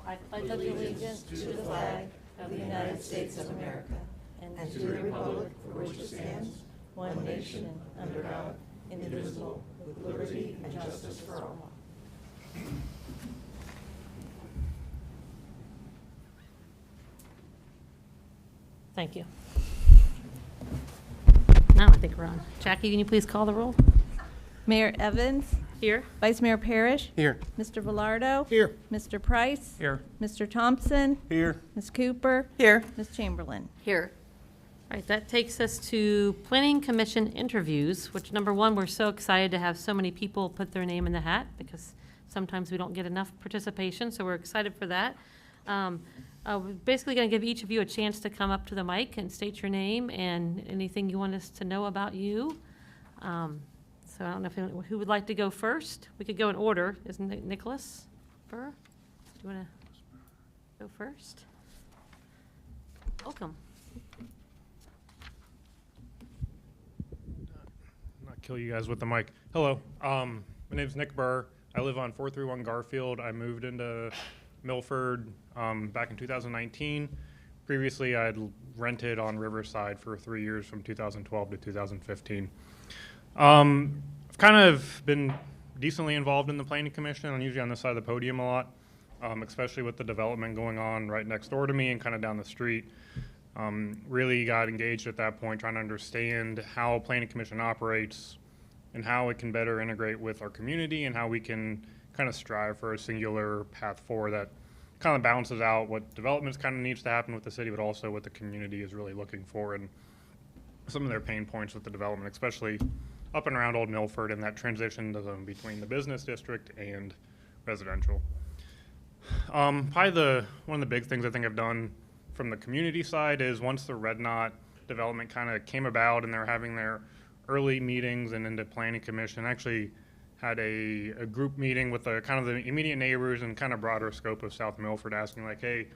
I pledge allegiance to the flag of the United States of America and to the republic for which it stands, one nation, under God, indivisible, with liberty and justice for all. Thank you. Now I think we're on. Jackie, can you please call the roll? Mayor Evans, Here. Vice Mayor Parrish, Here. Mr. Velardo, Here. Mr. Price, Here. Mr. Thompson, Here. Ms. Cooper, Here. Ms. Chamberlain. Here. All right, that takes us to Planning Commission interviews, which number one, we're so excited to have so many people put their name in the hat because sometimes we don't get enough participation, so we're excited for that. We're basically going to give each of you a chance to come up to the mic and state your name and anything you want us to know about you. So I don't know if who would like to go first. We could go in order. Isn't it Nicholas Burr? Do you want to go first? Welcome. Not kill you guys with the mic. Hello, my name's Nick Burr. I live on 431 Garfield. I moved into Milford back in 2019. Previously, I had rented on Riverside for 3 years from 2012 to 2015. I've kind of been decently involved in the Planning Commission. I'm usually on this side of the podium a lot, especially with the development going on right next door to me and kind of down the street. Really got engaged at that point, trying to understand how Planning Commission operates and how it can better integrate with our community and how we can kind of strive for a singular path forward that kind of balances out what developments kind of needs to happen with the city, but also what the community is really looking for and some of their pain points with the development, especially up and around Old Milford and that transition between the business district and residential. Probably one of the big things I think I've done from the community side is once the Red Knot development kind of came about and they're having their early meetings and into Planning Commission, actually had a group meeting with the kind of the immediate neighbors and kind of broader scope of South Milford, asking like, hey,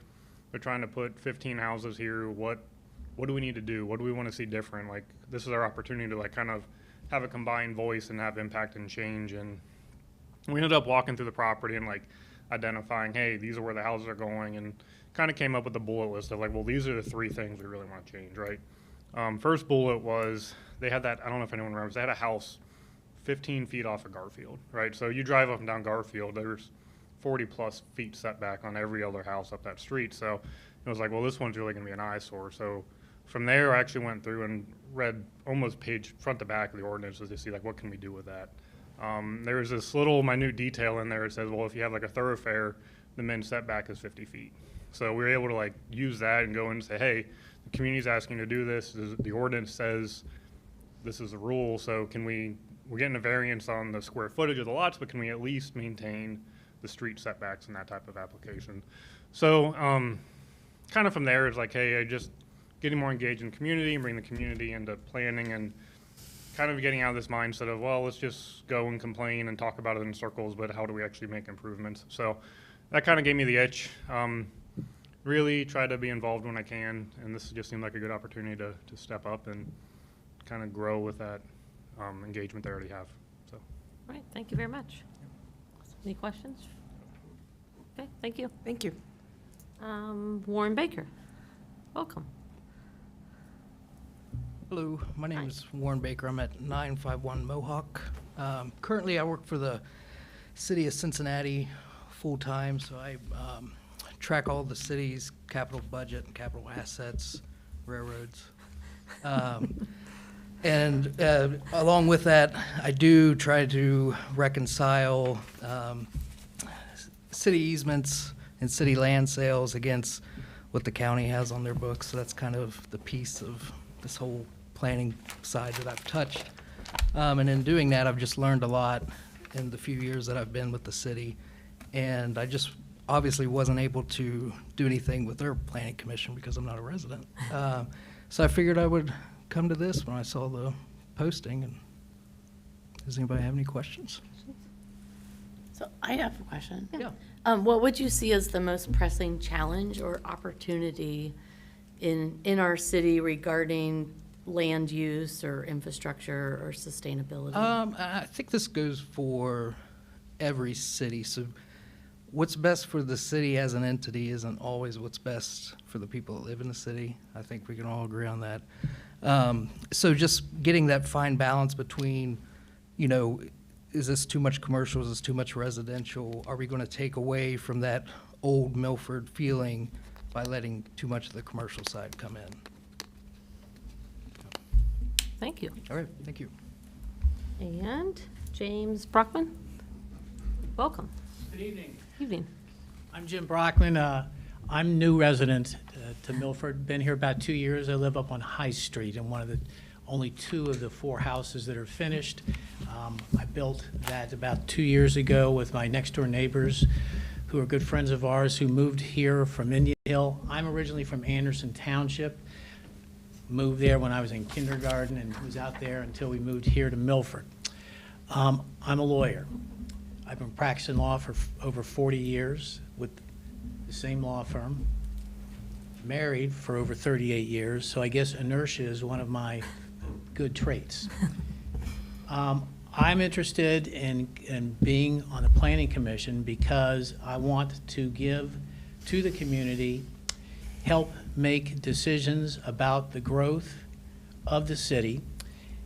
we're trying to put 15 houses here. What do we need to do? What do we want to see different? Like, this is our opportunity to like kind of have a combined voice and have impact and change. And we ended up walking through the property and like identifying, hey, these are where the houses are going, and kind of came up with a bullet list of like, well, these are the 3 things we really want to change, right? First bullet was they had that, I don't know if anyone remembers, they had a house 15 feet off of Garfield, right? So you drive up and down Garfield, there's 40 plus feet setback on every other house up that street. So it was like, well, this one's really going to be an eyesore. So from there, I actually went through and read almost page front to back of the ordinances to see like, what can we do with that? There was this little minute detail in there that says, well, if you have like a thoroughfare, the min setback is 50 feet. So we were able to like use that and go in and say, hey, the community's asking to do this. The ordinance says this is the rule. So we're getting a variance on the square footage of the lots, but can we at least maintain the street setbacks in that type of application? So kind of from there is like, hey, I just getting more engaged in the community and bring the community into planning and kind of getting out of this mindset of, well, let's just go and complain and talk about it in circles, but how do we actually make improvements? So that kind of gave me the itch. Really try to be involved when I can, and this just seemed like a good opportunity to step up and kind of grow with that engagement they already have. So. All right, thank you very much. Any questions? Okay, thank you. Thank you. Warren Baker, welcome. Hello, my name is Warren Baker. I'm at 951 Mohawk. Currently, I work for the city of Cincinnati full-time, so I track all the city's capital budget and capital assets, railroads. And along with that, I do try to reconcile city easements and city land sales against what the county has on their books. So that's kind of the piece of this whole planning side that I've touched. And in doing that, I've just learned a lot in the few years that I've been with the city. And I just obviously wasn't able to do anything with their planning commission because I'm not a resident. So I figured I would come to this when I saw the posting. And does anybody have any questions? So I have a question. Yeah. What would you see as the most pressing challenge or opportunity in our city regarding land use or infrastructure or sustainability? I think this goes for every city. So what's best for the city as an entity isn't always what's best for the people that live in the city. I think we can all agree on that. So just getting that fine balance between, you know, is this too much commercial? Is this too much residential? Are we going to take away from that old Milford feeling by letting too much of the commercial side come in? Thank you. All right, thank you. And James Brockman, welcome. Good evening. Evening. I'm Jim Brockman. I'm new resident to Milford. Been here about 2 years. I live up on High Street in one of the only 2 of the 4 houses that are finished. I built that about 2 years ago with my next door neighbors who are good friends of ours who moved here from Indian Hill. I'm originally from Anderson Township. Moved there when I was in kindergarten and was out there until we moved here to Milford. I'm a lawyer. I've been practicing law for over 40 years with the same law firm. Married for over 38 years, so I guess inertia is one of my good traits. I'm interested in being on the Planning Commission because I want to give to the community, help make decisions about the growth of the city,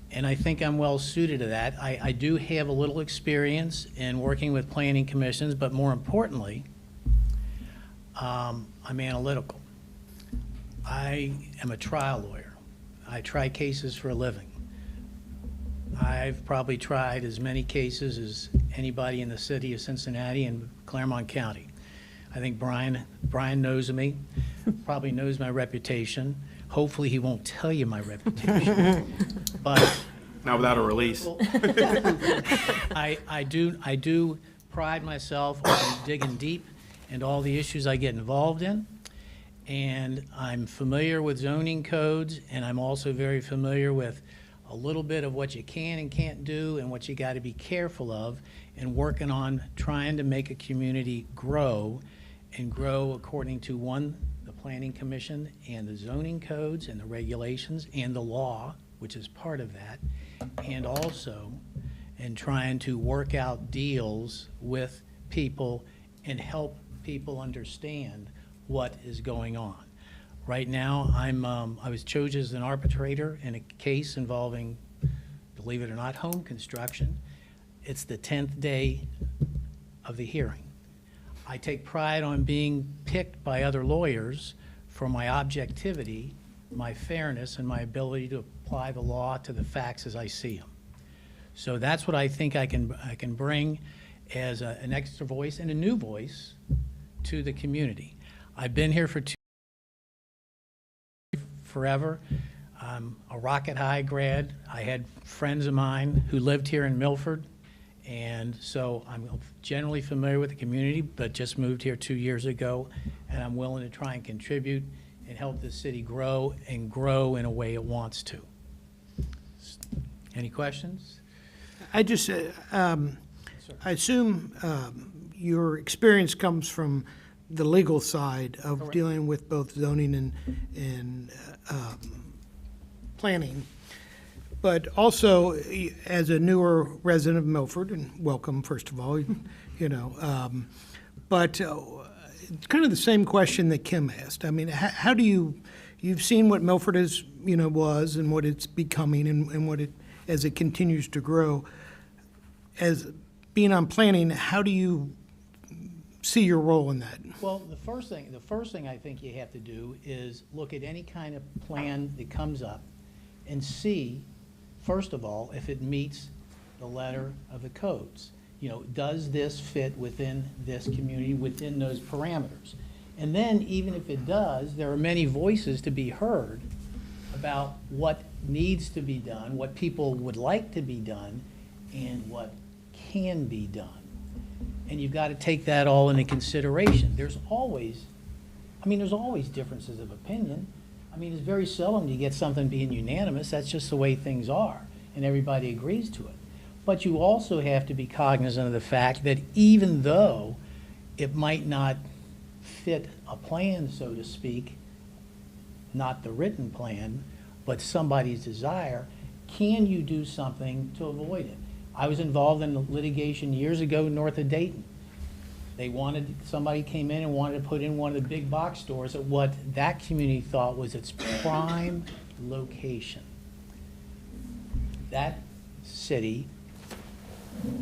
and I think I'm well suited to that. I do have a little experience in working with planning commissions, but more importantly, I'm analytical. I am a trial lawyer. I try cases for a living. I've probably tried as many cases as anybody in the city of Cincinnati and Claremont County. I think Brian knows me, probably knows my reputation. Hopefully he won't tell you my reputation, but Not without a release. I do pride myself on digging deep into all the issues I get involved in, and I'm familiar with zoning codes, and I'm also very familiar with a little bit of what you can and can't do and what you got to be careful of, and working on trying to make a community grow and grow according to the Planning Commission and the zoning codes and the regulations and the law, which is part of that, and also in trying to work out deals with people and help people understand what is going on. Right now, I was chosen as an arbitrator in a case involving, believe it or not, home construction. It's the 10th day of the hearing. I take pride on being picked by other lawyers for my objectivity, my fairness, and my ability to apply the law to the facts as I see them. So that's what I think I can bring as an extra voice and a new voice to the community. I've been here for forever. I'm a Rocket High grad. I had friends of mine who lived here in Milford, and so I'm generally familiar with the community, but just moved here 2 years ago, and I'm willing to try and contribute and help the city grow and grow in a way it wants to. Any questions? I just, I assume your experience comes from the legal side of Correct. dealing with both zoning and planning. But also, as a newer resident of Milford, and welcome, first of all, you know, but it's kind of the same question that Kim asked. I mean, how do you've seen what Milford is, was and what it's becoming and what it, as it continues to grow. As being on planning, how do you see your role in that? Well, the first thing I think you have to do is look at any kind of plan that comes up and see, first of all, if it meets the letter of the codes. Does this fit within this community, within those parameters? And then, even if it does, there are many voices to be heard about what needs to be done, what people would like to be done, and what can be done. And you've got to take that all into consideration. There's always differences of opinion. It's very seldom you get something being unanimous. That's just the way things are, and everybody agrees to it. But you also have to be cognizant of the fact that even though it might not fit a plan, so to speak, not the written plan, but somebody's desire, can you do something to avoid it? I was involved in litigation years ago north of Dayton. Somebody came in and wanted to put in one of the big box stores at what that community thought was its prime location. That city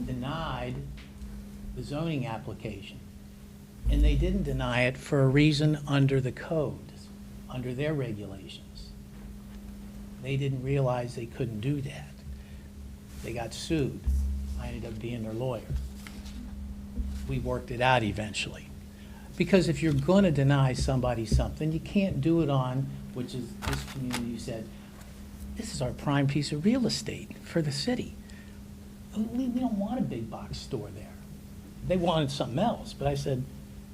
denied the zoning application. And they didn't deny it for a reason under the code, under their regulations. They didn't realize they couldn't do that. They got sued. I ended up being their lawyer. We worked it out eventually. Because if you're going to deny somebody something, you can't do it on, which is this community said, this is our prime piece of real estate for the city. We don't want a big box store there. They wanted something else, but I said,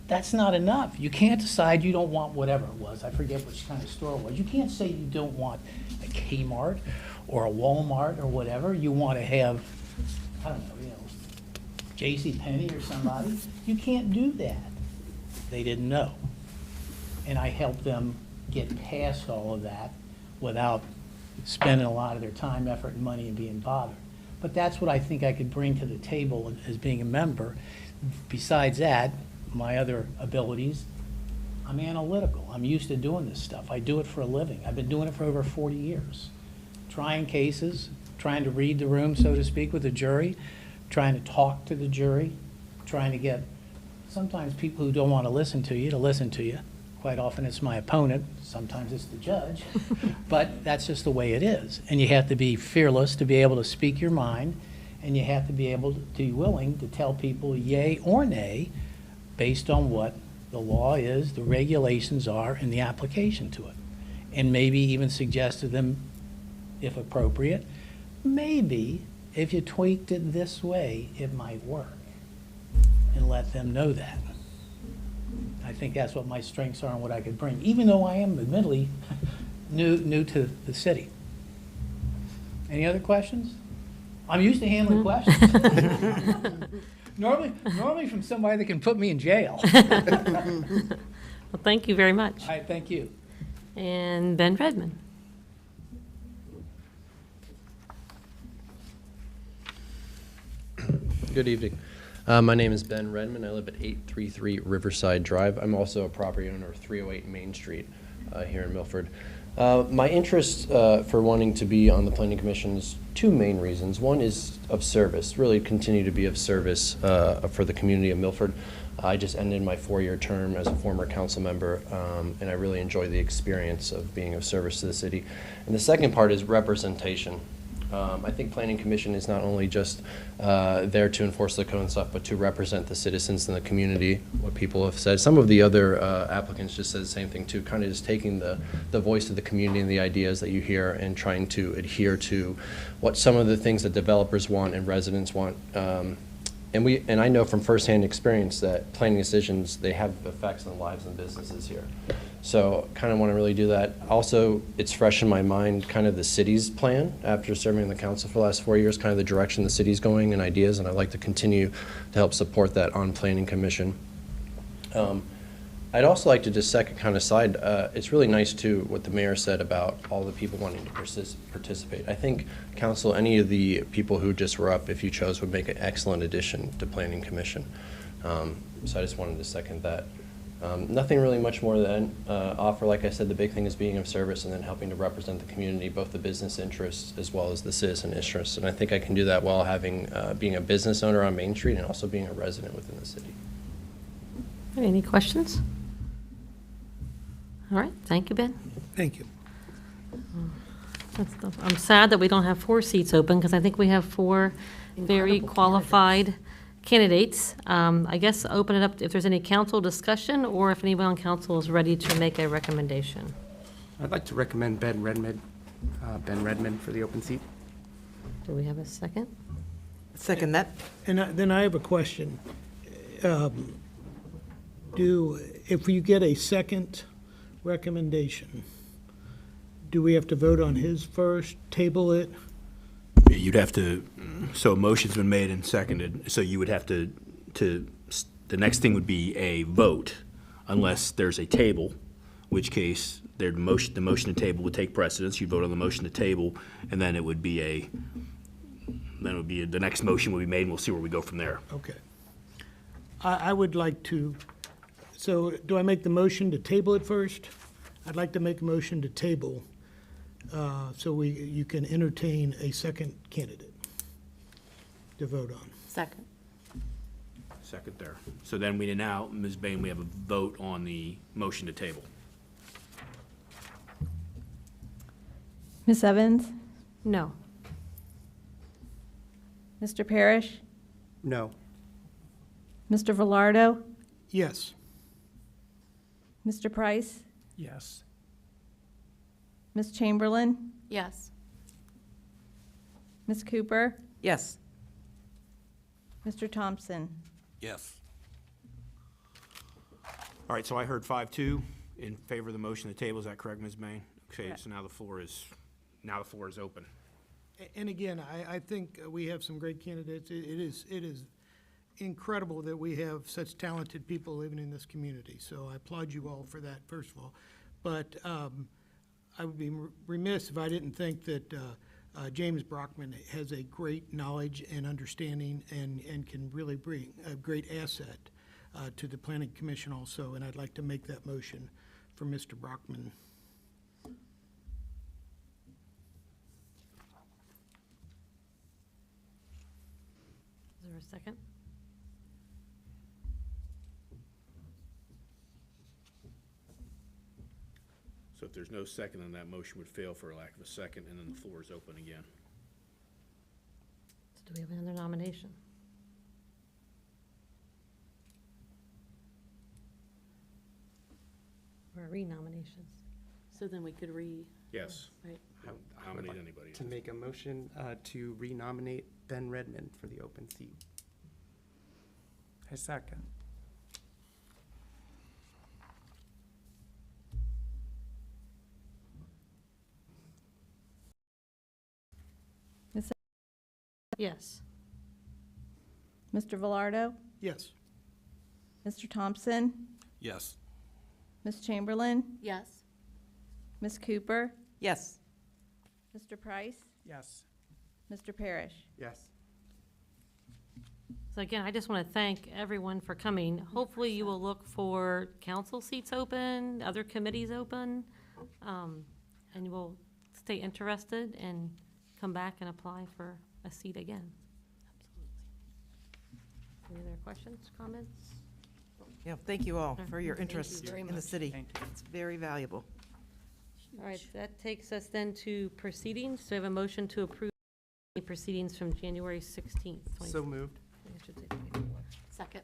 that's not enough. You can't decide you don't want whatever it was. I forget which kind of store it was. You can't say you don't want a Kmart or a Walmart or whatever. You want to have, I don't know, JCPenney or somebody. You can't do that. They didn't know. And I helped them get past all of that without spending a lot of their time, effort, and money and being bothered. But that's what I think I could bring to the table as being a member. Besides that, my other abilities, I'm analytical. I'm used to doing this stuff. I do it for a living. I've been doing it for over 40 years. Trying cases, trying to read the room, so to speak, with the jury, trying to talk to the jury, trying to get sometimes people who don't want to listen to you. Quite often it's my opponent, sometimes it's the judge, but that's just the way it is. And you have to be fearless to be able to speak your mind, and you have to be able to be willing to tell people yay or nay based on what the law is, the regulations are, and the application to it. And maybe even suggest to them, if appropriate, maybe if you tweaked it this way, it might work, and let them know that. I think that's what my strengths are and what I could bring, even though I am admittedly new to the city. Any other questions? I'm used to handling questions. Normally from somebody that can put me in jail. Well, thank you very much. All right, thank you. And Ben Redmond. Good evening. My name is Ben Redmond. I live at 833 Riverside Drive. I'm also a property owner of 308 Main Street here in Milford. My interest for wanting to be on the Planning Commission is two main reasons. One is of service, really continue to be of service for the community of Milford. I just ended my 4-year term as a former council member, and I really enjoy the experience of being of service to the city. And the second part is representation. I think Planning Commission is not only just there to enforce the code and stuff, but to represent the citizens in the community, what people have said. Some of the other applicants just said the same thing too, kind of just taking the voice of the community and the ideas that you hear and trying to adhere to what some of the things that developers want and residents want. And I know from firsthand experience that planning decisions, they have effects on the lives and businesses here. So kind of want to really do that. Also, it's fresh in my mind, kind of the city's plan after serving on the council for the last 4 years, kind of the direction the city's going and ideas, and I'd like to continue to help support that on Planning Commission. I'd also like to just second kind of side, it's really nice too what the mayor said about all the people wanting to participate. I think council, any of the people who just were up, if you chose, would make an excellent addition to Planning Commission. So I just wanted to second that. Nothing really much more than offer. Like I said, the big thing is being of service and then helping to represent the community, both the business interests as well as the citizen interests. And I think I can do that while having being a business owner on Main Street and also being a resident within the city. Any questions? All right, thank you, Ben. Thank you. I'm sad that we don't have 4 seats open, because I think we have 4 very Incredible qualified candidates. I guess open it up if there's any council discussion, or if anyone on council is ready to make a recommendation. I'd like to recommend Ben Redmond for the open seat. Do we have a second? Second that. And then I have a question. If you get a second recommendation, do we have to vote on his first, table it? You'd have to, so a motion's been made and seconded, so you would have to, the next thing would be a vote, unless there's a table, which case the motion to table would take precedence. You'd vote on the motion to table, and then it would be the next motion would be made, and we'll see where we go from there. Okay. I would like to, so do I make the motion to table it first? I'd like to make a motion to table, so you can entertain a second candidate to vote on. Second. Second there. So then we now, Ms. Bain, we have a vote on the motion to table. Ms. Evans? No. Mr. Parrish? No. Mr. Velardo? Yes. Mr. Price? Yes. Ms. Chamberlain? Yes. Ms. Cooper? Yes. Mr. Thompson? Yes. All right, so I heard 5-2 in favor of the motion to table. Is that correct, Ms. Bain? Okay, Correct. so now the floor is open. And again, I think we have some great candidates. It is incredible that we have such talented people living in this community. So I applaud you all for that, first of all. But I would be remiss if I didn't think that James Brockman has a great knowledge and understanding and can really bring a great asset to the Planning Commission also. And I'd like to make that motion for Mr. Brockman. Is there a second? So if there's no second, then that motion would fail for a lack of a second, and then the floor is open again. So do we have another nomination? Or renominations? So then we could Yes. right? I would Nominate like anybody. to make a motion to renominate Ben Redmond for the open seat. I second. Yes. Mr. Velardo? Yes. Mr. Thompson? Yes. Ms. Chamberlain? Yes. Ms. Cooper? Yes. Mr. Price? Yes. Mr. Parrish? Yes. So again, I just want to thank everyone for coming. Hopefully you will look for council seats open, other committees open, and you will stay interested and come back and apply for a seat again. Absolutely. Any other questions, comments? Yeah, thank you all for your Thank you interest very in the much. city. Thank you. It's very valuable. All right, that takes us then to proceedings. So we have a motion to approve the proceedings from January 16th. So moved. I should say 24. Second.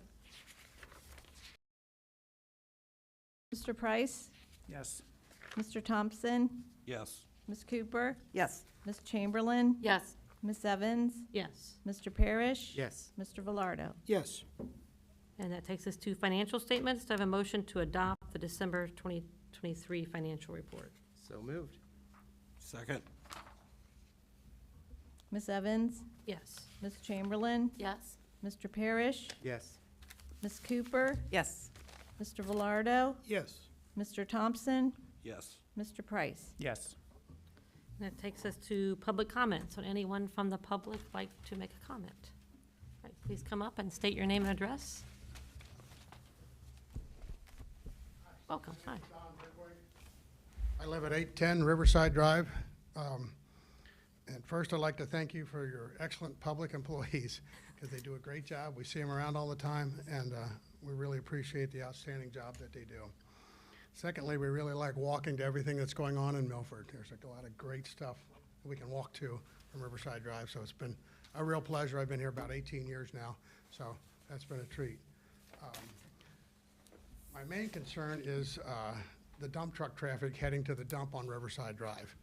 Mr. Price? Yes. Mr. Thompson? Yes. Ms. Cooper? Yes. Ms. Chamberlain? Yes. Ms. Evans? Yes. Mr. Parrish? Yes. Mr. Velardo? Yes. And that takes us to financial statements. Do I have a motion to adopt the December 2023 financial report? So moved. Second. Ms. Evans? Yes. Ms. Chamberlain? Yes. Mr. Parrish? Yes. Ms. Cooper? Yes. Mr. Velardo? Yes. Mr. Thompson? Yes. Mr. Price? Yes. And that takes us to public comments. Would anyone from the public like to make a comment? All right, please come up and state your name and address. Welcome, hi. I live at 810 Riverside Drive. And first, I'd like to thank you for your excellent public employees, because they do a great job. We see them around all the time, and we really appreciate the outstanding job that they do. Secondly, we really like walking to everything that's going on in Milford. There's a lot of great stuff that we can walk to from Riverside Drive, so it's been a real pleasure. I've been here about 18 years now, so that's been a treat. My main concern is the dump truck traffic heading to the dump on Riverside Drive.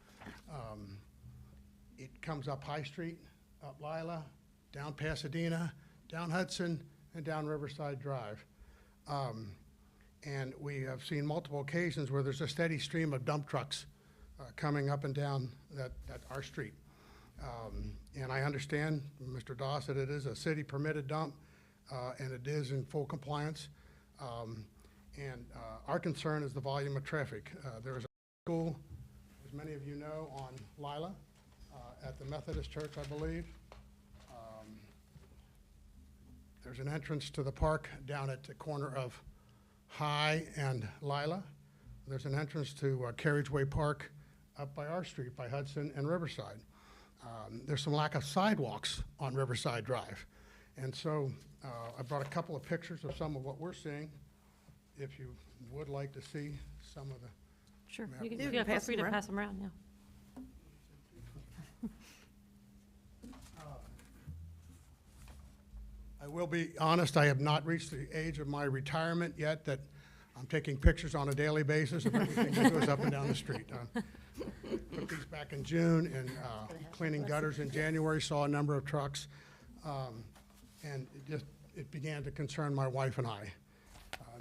It comes up High Street, up Lila, down Pasadena, down Hudson, and down Riverside Drive. And we have seen multiple occasions where there's a steady stream of dump trucks coming up and down that our street. And I understand, Mr. Doss, that it is a city permitted dump, and it is in full compliance. And our concern is the volume of traffic. There is a school, as many of you know, on Lila, at the Methodist Church, I believe. There's an entrance to the park down at the corner of High and Lila. There's an entrance to Carriageway Park up by our street, by Hudson and Riverside. There's some lack of sidewalks on Riverside Drive. And so I brought a couple of pictures of some of what we're seeing. If you would like to see some of the, Sure. Ma'am. You can, Yeah, yeah, feel pass free them to around. pass them around, yeah. I will be honest, I have not reached the age of my retirement yet that I'm taking pictures on a daily basis of everything that goes up and down the street. Put these back in June and cleaning gutters in January, saw a number of trucks. And it began to concern my wife and I.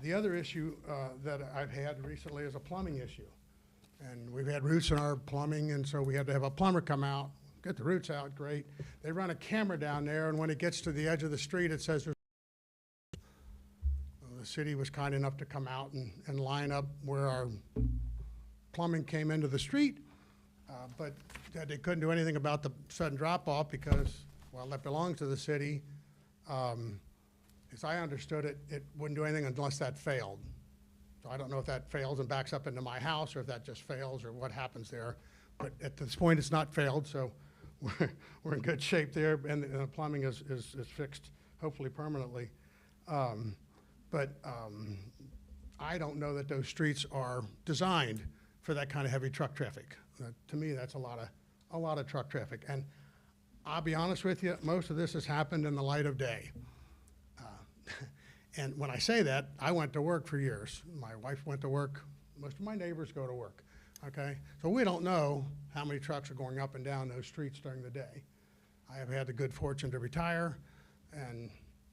The other issue that I've had recently is a plumbing issue. And we've had roots in our plumbing, and so we had to have a plumber come out, get the roots out, great. They run a camera down there, and when it gets to the edge of the street, it says there's. The city was kind enough to come out and line up where our plumbing came into the street, but they couldn't do anything about the sudden drop-off because, well, that belongs to the city. As I understood it, it wouldn't do anything unless that failed. So I don't know if that fails and backs up into my house or if that just fails or what happens there. But at this point, it's not failed, so we're in good shape there, and the plumbing is fixed, hopefully permanently. But I don't know that those streets are designed for that kind of heavy truck traffic. To me, that's a lot of truck traffic. And I'll be honest with you, most of this has happened in the light of day. And when I say that, I went to work for years. My wife went to work. Most of my neighbors go to work, okay? So we don't know how many trucks are going up and down those streets during the day. I have had the good fortune to retire, and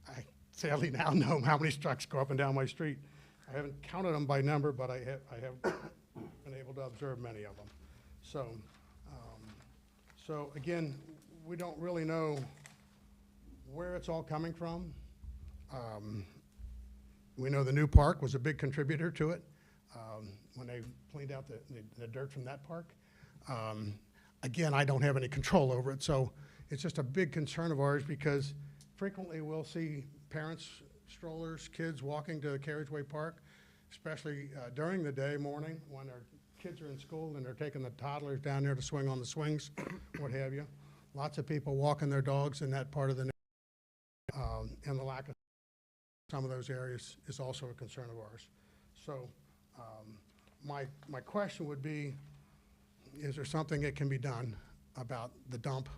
I sadly now know how many trucks go up and down my street. I haven't counted them by number, but I have been able to observe many of them. So again, we don't really know where it's all coming from. We know the new park was a big contributor to it when they cleaned out the dirt from that park. Again, I don't have any control over it, so it's just a big concern of ours because frequently we'll see parents, strollers, kids walking to the Carriageway Park, especially during the day, morning, when their kids are in school and they're taking the toddlers down there to swing on the swings, what have you. Lots of people walking their dogs in that part of the neighborhood, and the lack of some of those areas is also a concern of ours. So my question would be, is there something that can be done about the dump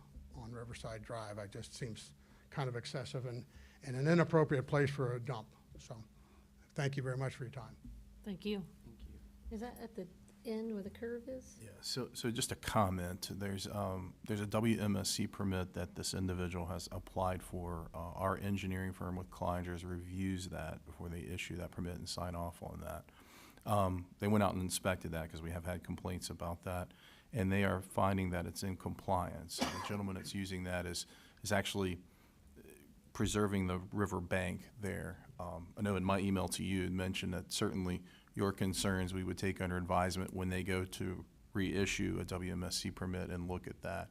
on Riverside Drive? It just seems kind of excessive and an inappropriate place for a dump. So thank you very much for your time. Thank you. Is that at the end where the curve is? Yeah, so just a comment, there's a WMSC permit that this individual has applied for. Our engineering firm with Kleinger's reviews that before they issue that permit and sign off on that. They went out and inspected that because we have had complaints about that, and they are finding that it's in compliance. The gentleman that's using that is actually preserving the river bank there. I know in my email to you it mentioned that certainly your concerns we would take under advisement when they go to reissue a WMSC permit and look at that.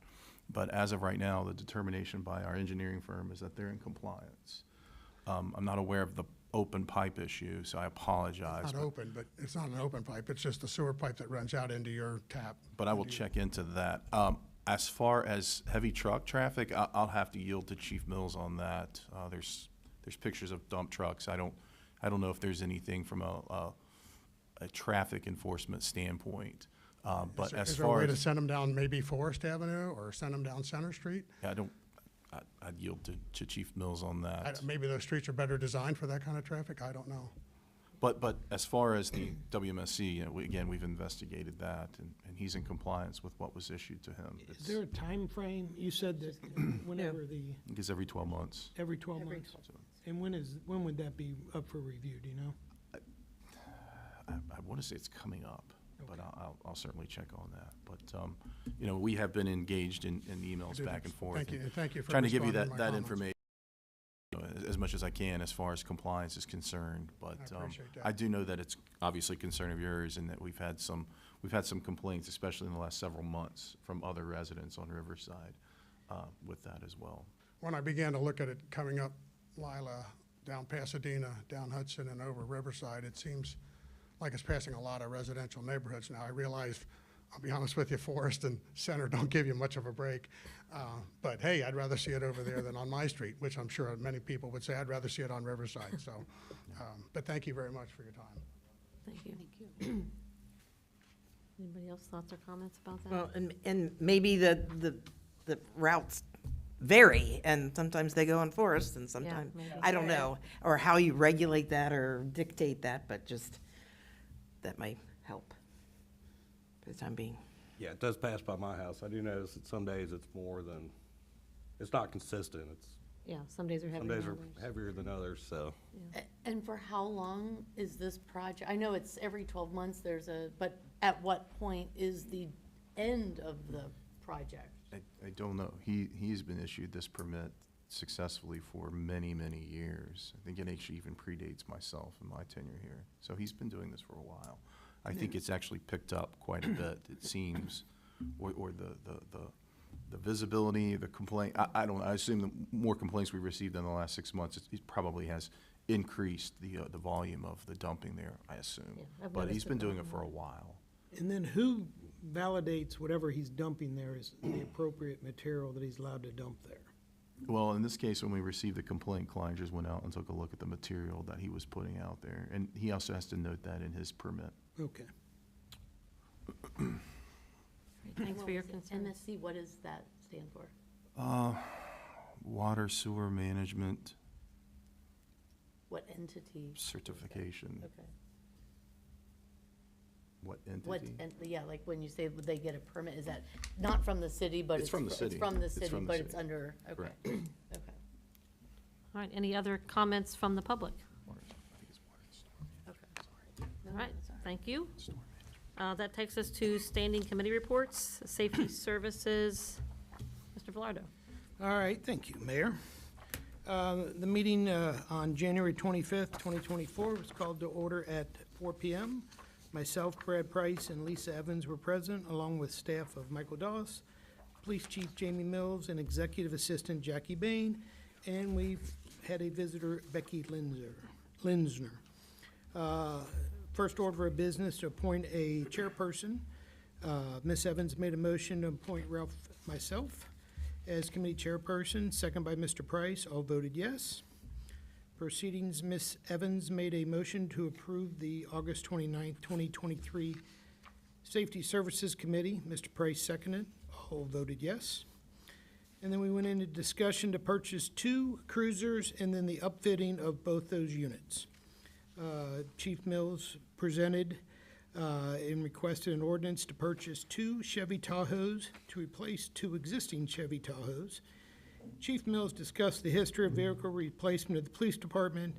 But as of right now, the determination by our engineering firm is that they're in compliance. I'm not aware of the open pipe issue, so I apologize. It's not open, but it's not an open pipe. It's just a sewer pipe that runs out into your tap. But I will check into that. As far as heavy truck traffic, I'll have to yield to Chief Mills on that. There's pictures of dump trucks. I don't know if there's anything from a traffic enforcement standpoint. But as Is there a far way to as send them down maybe Forest Avenue or send them down Center Street? I'd yield to Chief Mills on that. Maybe those streets are better designed for that kind of traffic. I don't know. But as far as the WMSC, we've investigated that, and he's in compliance with what was issued to him. Is there a time frame? You said that whenever I think it's every 12 months. every 12 months? And when would that be up for review, do you know? I want to say it's coming up, but I'll certainly check on that. But, we have been engaged in emails back and forth. Thank you, and thank you for Trying to give you responding to my that comments. information as much as I can as far as compliance is concerned. But I appreciate that. I do know that it's obviously a concern of yours and that we've had some complaints, especially in the last several months, from other residents on Riverside with that as well. When I began to look at it coming up Lila, down Pasadena, down Hudson, and over Riverside. It seems like it's passing a lot of residential neighborhoods now. I realize, I'll be honest with you, Forest and Center don't give you much of a break. But hey, I'd rather see it over there than on my street, which I'm sure many people would say I'd rather see it on Riverside. So, but thank you very much for your time. Thank you. Anybody else thoughts or comments about that? Well, and maybe the routes vary, and sometimes they go on Forest, and sometimes, maybe. I don't know, or how you regulate that or dictate that, but just, that might help for the time being. Yeah, it does pass by my house. I do notice that some days it's more than, it's not consistent. It's, Yeah, some days are heavier some than days are others. heavier than others, so. And for how long is this project? I know it's every 12 months but at what point is the end of the project? I don't know. He's been issued this permit successfully for many, many years. I think it actually even predates myself and my tenure here. So he's been doing this for a while. I think it's actually picked up quite a bit, it seems, or the visibility, the complaint. I don't know. I assume the more complaints we received in the last 6 months, it probably has increased the volume of the dumping there, I assume. Yeah, I've But noticed he's it been doing going it for a up. while. And then who validates whatever he's dumping there is the appropriate material that he's allowed to dump there? Well, in this case, when we received the complaint, Kleinger's went out and took a look at the material that he was putting out there. And he also has to note that in his permit. Okay. Great, Thanks for your What was it? concern. MSC, what does that stand for? Water sewer management What entity? certification. Okay. What What, entity? yeah, like when you say would they get a permit, is that not from the city, but It's from the It's city. from the It's city, from the but it's city. under, okay. Correct. Okay. All right, any other comments from the public? Okay. All right, thank you. That takes us to standing committee reports, Safety Services. Mr. Velardo. All right, thank you, Mayor. The meeting on January 25th, 2024 was called to order at 4 p.m. Myself, Brad Price, and Lisa Evans were present, along with staff of Michael Doss, Police Chief Jamie Mills, and Executive Assistant Jackie Bain, and we've had a visitor, Becky Linsner. First order of business to appoint a chairperson. Ms. Evans made a motion to appoint myself as committee chairperson, second by Mr. Price. All voted yes. Proceedings, Ms. Evans made a motion to approve the August 29th, 2023 Safety Services Committee. Mr. Price seconded. All voted yes. And then we went into discussion to purchase 2 cruisers and then the upfitting of both those units. Chief Mills presented and requested an ordinance to purchase 2 Chevy Tahoes to replace 2 existing Chevy Tahoes. Chief Mills discussed the history of vehicle replacement of the police department.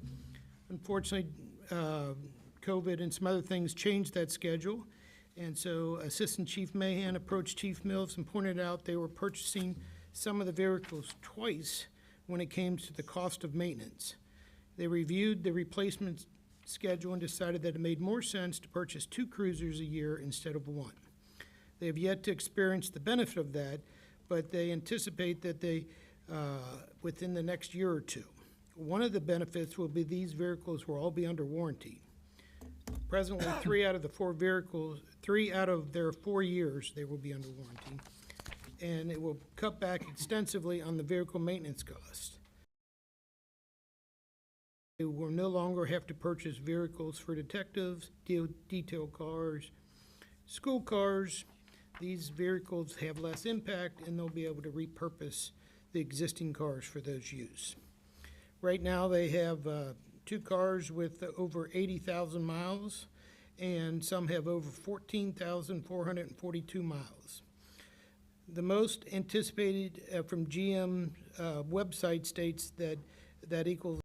Unfortunately, COVID and some other things changed that schedule. And so Assistant Chief Mahan approached Chief Mills and pointed out they were purchasing some of the vehicles twice when it came to the cost of maintenance. They reviewed the replacement schedule and decided that it made more sense to purchase 2 cruisers a year instead of 1. They have yet to experience the benefit of that, but they anticipate that they, within the next year or 2. One of the benefits will be these vehicles will all be under warranty. Presently, 3 out of their 4 years, they will be under warranty. And it will cut back extensively on the vehicle maintenance cost. They will no longer have to purchase vehicles for detectives, detail cars, school cars. These vehicles have less impact, and they'll be able to repurpose the existing cars for those use. Right now, they have 2 cars with over 80,000 miles, and some have over 14,442 miles. The most anticipated from GM website states that equals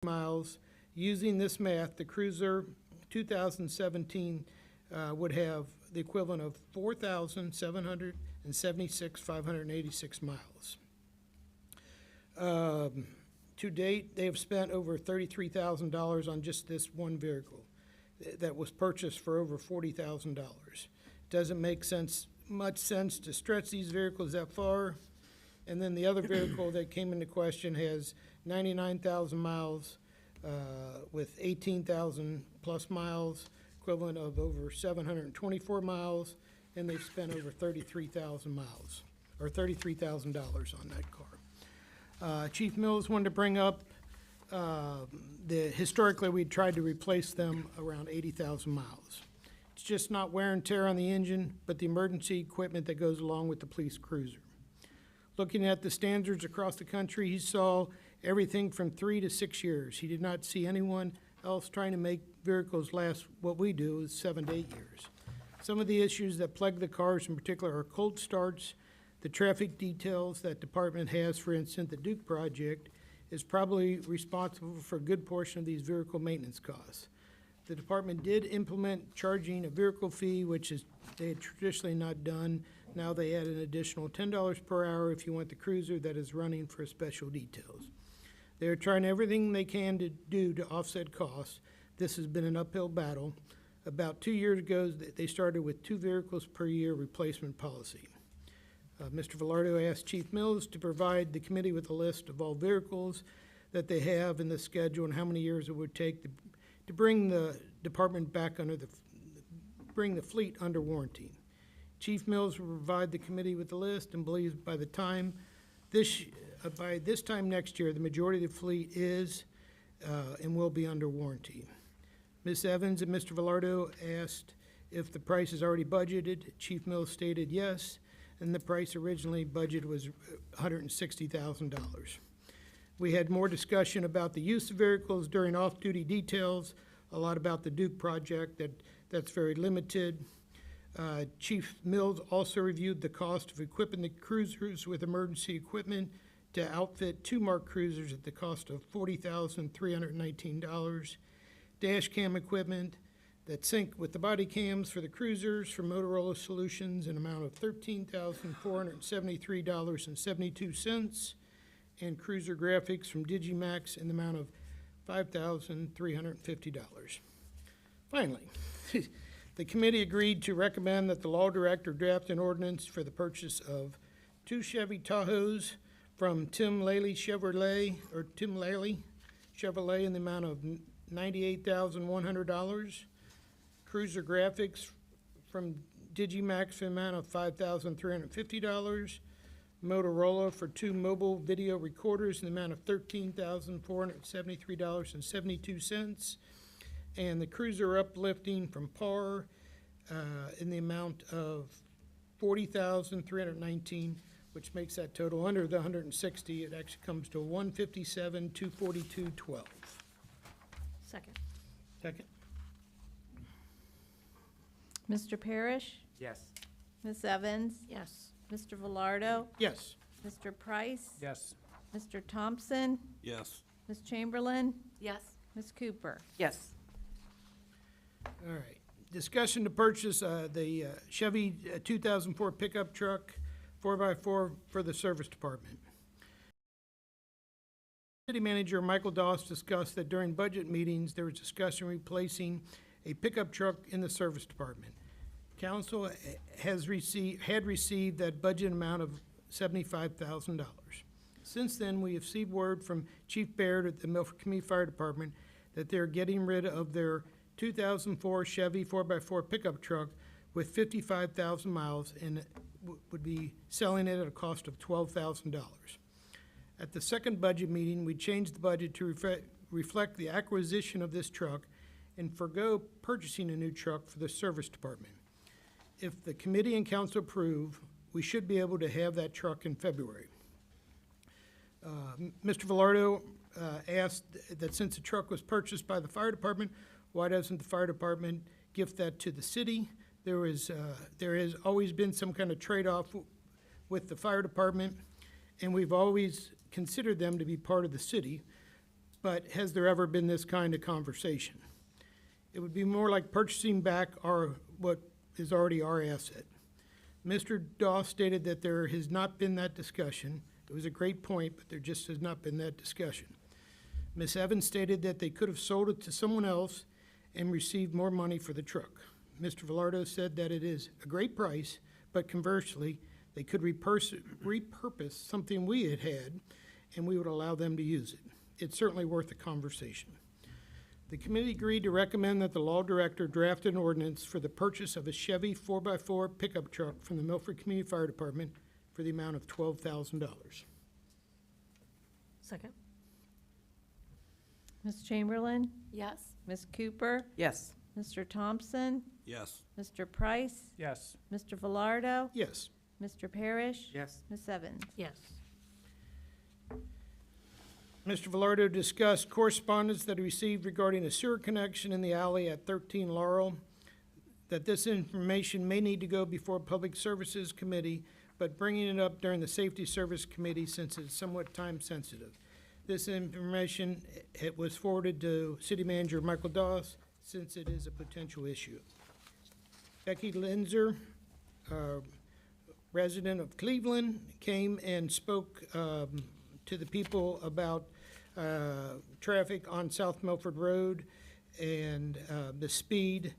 miles. Using this math, the Cruiser 2017 would have the equivalent of 4,776,586 miles. To date, they have spent over $33,000 on just this one vehicle that was purchased for over $40,000. Doesn't make much sense to stretch these vehicles that far. And then the other vehicle that came into question has 99,000 miles, with 18,000 plus miles, equivalent of over 724 miles, and they've spent over 33,000 miles, or $33,000 on that car. Chief Mills wanted to bring up historically we tried to replace them around 80,000 miles. It's just not wear and tear on the engine, but the emergency equipment that goes along with the police cruiser. Looking at the standards across the country, he saw everything from 3 to 6 years. He did not see anyone else trying to make vehicles last what we do is 7 to 8 years. Some of the issues that plague the cars in particular are cold starts, the traffic details that department has. For instance, the Duke project is probably responsible for a good portion of these vehicle maintenance costs. The department did implement charging a vehicle fee, which is they had traditionally not done. Now they add an additional $10 per hour if you want the cruiser that is running for special details. They are trying everything they can to do to offset costs. This has been an uphill battle. About 2 years ago, they started with 2 vehicles per year replacement policy. Mr. Velardo asked Chief Mills to provide the committee with a list of all vehicles that they have in the schedule and how many years it would take to bring the department back bring the fleet under warranty. Chief Mills will provide the committee with the list and believes by this time next year, the majority of the fleet is and will be under warranty. Ms. Evans and Mr. Velardo asked if the price is already budgeted. Chief Mills stated yes, and the price originally budgeted was $160,000. We had more discussion about the use of vehicles during off-duty details, a lot about the Duke project that's very limited. Chief Mills also reviewed the cost of equipping the cruisers with emergency equipment to outfit 2 marked cruisers at the cost of $40,319. Dash cam equipment that sync with the body cams for the cruisers from Motorola Solutions in amount of $13,473.72, and cruiser graphics from Digimax in the amount of $5,350. Finally, the committee agreed to recommend that the law director draft an ordinance for the purchase of 2 Chevy Tahoes from Tim Lally Chevrolet in the amount of $98,100. Cruiser graphics from Digimax in the amount of $5,350. Motorola for 2 mobile video recorders in the amount of $13,473.72. And the cruiser uplifting from PAR in the amount of $40,319, which makes that total under the 160. It actually comes to $157,242.12. Second. Second. Mr. Parrish? Yes. Ms. Evans? Yes. Mr. Velardo? Yes. Mr. Price? Yes. Mr. Thompson? Yes. Ms. Chamberlain? Yes. Ms. Cooper? Yes. All right. Discussion to purchase the Chevy 2004 pickup truck 4x4 for the service department. City Manager Michael Doss discussed that during budget meetings, there was discussion replacing a pickup truck in the service department. Council had received that budget amount of $75,000. Since then, we have received word from Chief Baird at the Milford Community Fire Department that they're getting rid of their 2004 Chevy 4x4 pickup truck with 55,000 miles and would be selling it at a cost of $12,000. At the second budget meeting, we changed the budget to reflect the acquisition of this truck and forgo purchasing a new truck for the service department. If the committee and council approve, we should be able to have that truck in February. Mr. Velardo asked that since the truck was purchased by the fire department, why doesn't the fire department gift that to the city? There has always been some kind of trade-off with the fire department, and we've always considered them to be part of the city, but has there ever been this kind of conversation? It would be more like purchasing back what is already our asset. Mr. Doss stated that there has not been that discussion. It was a great point, but there just has not been that discussion. Ms. Evans stated that they could have sold it to someone else and received more money for the truck. Mr. Velardo said that it is a great price, but conversely, they could repurpose something we had and we would allow them to use it. It's certainly worth a conversation. The committee agreed to recommend that the law director draft an ordinance for the purchase of a Chevy 4x4 pickup truck from the Milford Community Fire Department for the amount of $12,000. Second. Ms. Chamberlain? Yes. Ms. Cooper? Yes. Mr. Thompson? Yes. Mr. Price? Yes. Mr. Velardo? Yes. Mr. Parrish? Yes. Ms. Evans? Yes. Mr. Velardo discussed correspondence that he received regarding a sewer connection in the alley at 13 Laurel, that this information may need to go before Public Services Committee, but bringing it up during the Safety Service Committee since it's somewhat time sensitive. This information, it was forwarded to City Manager Michael Doss since it is a potential issue. Becky Linzer, resident of Cleveland, came and spoke to the people about traffic on South Milford Road and the speed.